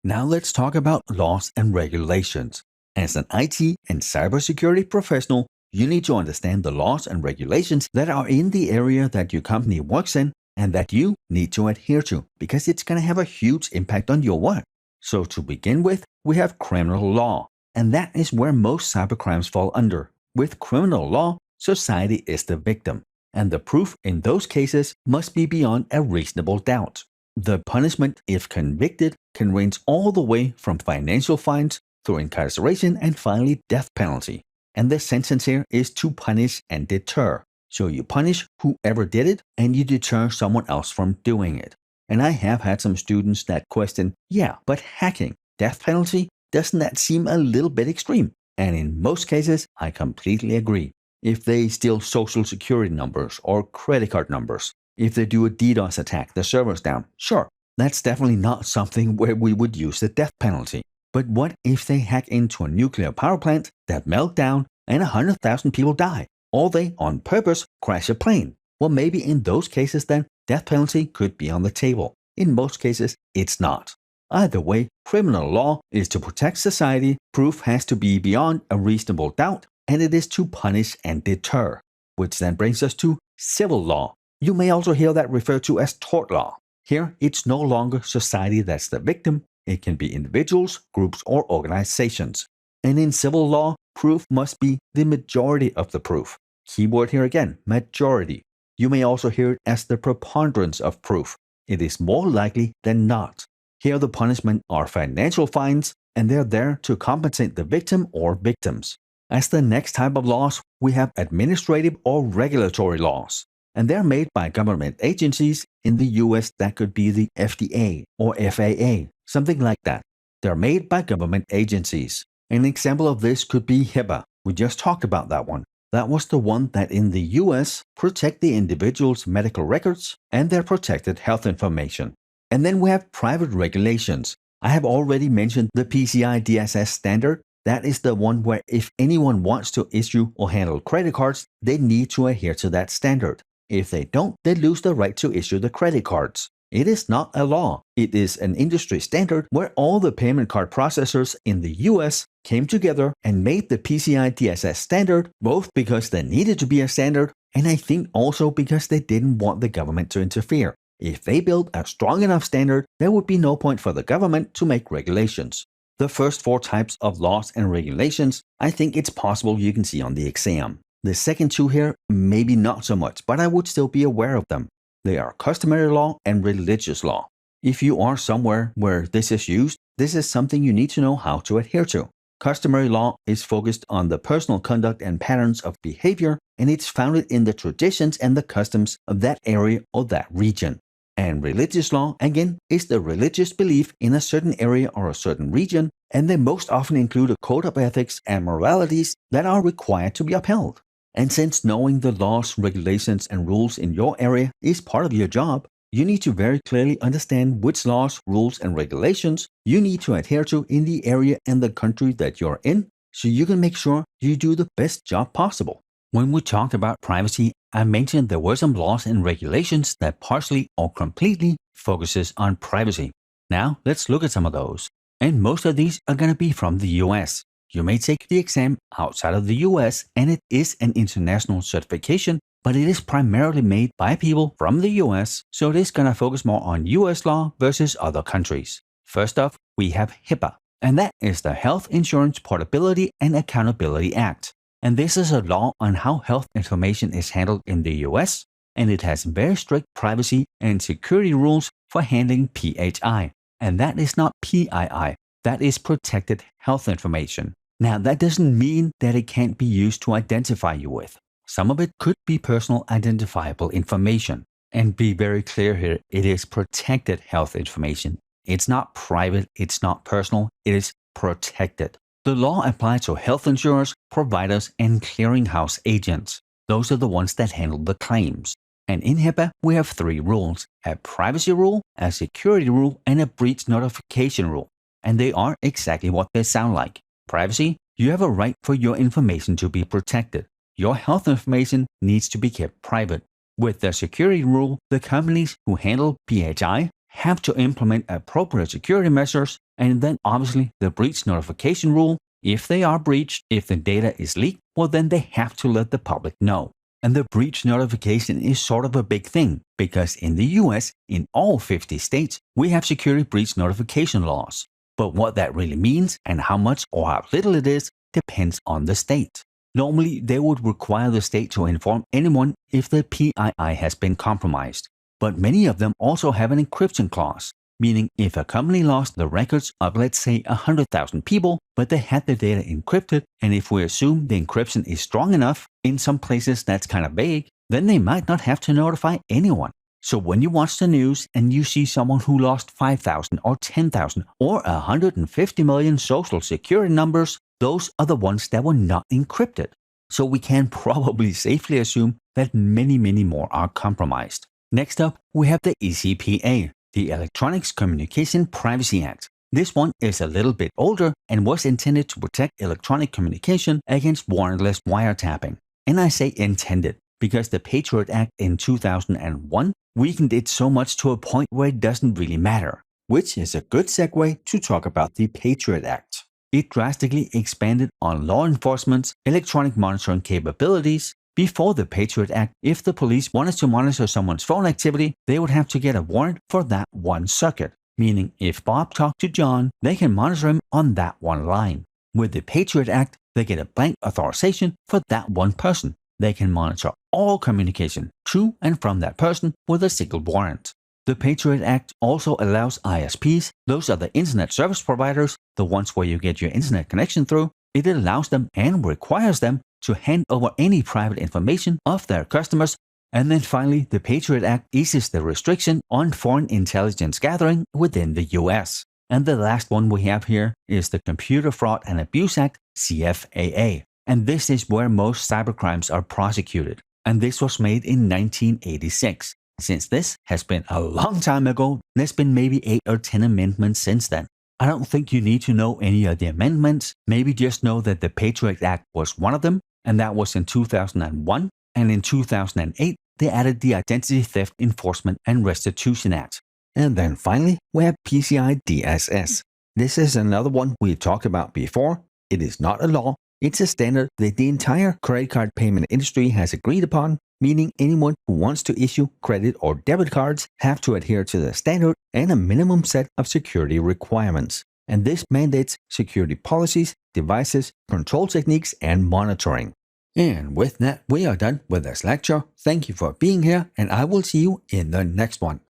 Now let's talk about laws and regulations. As an IT and cybersecurity professional, you need to understand the laws and regulations that are in the area that your company works in and that you need to adhere to because it's going to have a huge impact on your work. So to begin with, we have criminal law, and that is where most cybercrimes fall under. With criminal law, society is the victim, and the proof in those cases must be beyond a reasonable doubt. The punishment, if convicted, can range all the way from financial fines through incarceration and finally death penalty. And the sentence here is to punish and deter. So you punish whoever did it and you deter someone else from doing it. And I have had some students that question, yeah, but hacking, death penalty, doesn't that seem a little bit extreme? And in most cases, I completely agree. If they steal social security numbers or credit card numbers, if they do a DDoS attack, the server's down, sure, that's definitely not something where we would use the death penalty. But what if they hack into a nuclear power plant that melt down and 100,000 people die? Or they, on purpose, crash a plane? Well, maybe in those cases then, death penalty could be on the table. In most cases, it's not. Either way, criminal law is to protect society, proof has to be beyond a reasonable doubt, and it is to punish and deter. Which then brings us to civil law. You may also hear that referred to as tort law. Here, it's no longer society that's the victim. It can be individuals, groups, or organizations. And in civil law, proof must be the majority of the proof. Keyword here again, majority. You may also hear it as the preponderance of proof. It is more likely than not. Here the punishment are financial fines, and they're there to compensate the victim or victims. As the next type of laws, we have administrative or regulatory laws. And they're made by government agencies. In the US, that could be the FDA or FAA, something like that. They're made by government agencies. An example of this could be HIPAA. We just talked about that one. That was the one that in the US protect the individual's medical records and their protected health information. And then we have private regulations. I have already mentioned the PCI DSS standard. That is the one where if anyone wants to issue or handle credit cards, they need to adhere to that standard. If they don't, they lose the right to issue the credit cards. It is not a law. It is an industry standard where all the payment card processors in the US came together and made the PCI DSS standard, both because there needed to be a standard and I think also because they didn't want the government to interfere. If they built a strong enough standard, there would be no point for the government to make regulations. The first four types of laws and regulations, I think it's possible you can see on the exam. The second two here, maybe not so much, but I would still be aware of them. They are customary law and religious law. If you are somewhere where this is used, this is something you need to know how to adhere to. Customary law is focused on the personal conduct and patterns of behavior, and it's founded in the traditions and the customs of that area or that region. And religious law, again, is the religious belief in a certain area or a certain region, and they most often include a code of ethics and moralities that are required to be upheld. And since knowing the laws, regulations, and rules in your area is part of your job, you need to very clearly understand which laws, rules, and regulations you need to adhere to in the area and the country that you're in, so you can make sure you do the best job possible. When we talked about privacy, I mentioned there were some laws and regulations that partially or completely focuses on privacy. Now, let's look at some of those. And most of these are going to be from the US. You may take the exam outside of the US, and it is an international certification, but it is primarily made by people from the US, so it is going to focus more on US law versus other countries. First off, we have HIPAA, and that is the Health Insurance Portability and Accountability Act. And this is a law on how health information is handled in the US, and it has very strict privacy and security rules for handling PHI. And that is not PII, that is protected health information. Now, that doesn't mean that it can't be used to identify you with. Some of it could be personal identifiable information. And be very clear here, it is protected health information. It's not private, it's not personal, it is protected. The law applies to health insurers, providers, and clearinghouse agents. Those are the ones that handle the claims. And in HIPAA, we have three rules: a privacy rule, a security rule, and a breach notification rule. And they are exactly what they sound like. Privacy, you have a right for your information to be protected. Your health information needs to be kept private. With the security rule, the companies who handle PHI have to implement appropriate security measures And then obviously the breach notification rule. If they are breached, if the data is leaked, well then they have to let the public know. And the breach notification is sort of a big thing because in the US, in all 50 states, we have security breach notification laws. But what that really means and how much or how little it is depends on the state. Normally, they would require the state to inform anyone if the PII has been compromised. But many of them also have an encryption clause, meaning if a company lost the records of, let's say, 100,000 people, but they had the data encrypted, and if we assume the encryption is strong enough, in some places that's kind of vague, then they might not have to notify anyone. So when you watch the news and you see someone who lost 5,000 or 10,000 or 150 million social security numbers, those are the ones that were not encrypted. So we can probably safely assume that many more are compromised. Next up, we have the ECPA, the Electronics Communication Privacy Act. This one is a little bit older and was intended to protect electronic communication against warrantless wiretapping. And I say intended because the Patriot Act in 2001 weakened it so much to a point where it doesn't really matter, which is a good segue to talk about the Patriot Act. It drastically expanded on law enforcement's electronic monitoring capabilities. Before the Patriot Act, if the police wanted to monitor someone's phone activity, they would have to get a warrant for that one circuit. Meaning, if Bob talked to John, they can monitor him on that one line. With the Patriot Act, they get a blank authorization for that one person. They can monitor all communication to and from that person with a single warrant. The Patriot Act also allows ISPs, those are the internet service providers, the ones where you get your internet connection through, it allows them and requires them to hand over any private information of their customers. And then finally, the Patriot Act eases the restriction on foreign intelligence gathering within the US. And the last one we have here is the Computer Fraud and Abuse Act, CFAA. And this is where most cybercrimes are prosecuted. And this was made in 1986. Since this has been a long time ago, there's been maybe 8 or 10 amendments since then. I don't think you need to know any of the amendments, maybe just know that the Patriot Act was one of them, and that was in 2001, and in 2008 they added the Identity Theft Enforcement and Restitution Act. And then finally, we have PCI DSS. This is another one we talked about before. It is not a law, it's a standard that the entire credit card payment industry has agreed upon, meaning anyone who wants to issue credit or debit cards have to adhere to the standard and a minimum set of security requirements. And this mandates security policies, devices, control techniques, and monitoring. And with that, we are done with this lecture. Thank you for being here, and I will see you in the next one.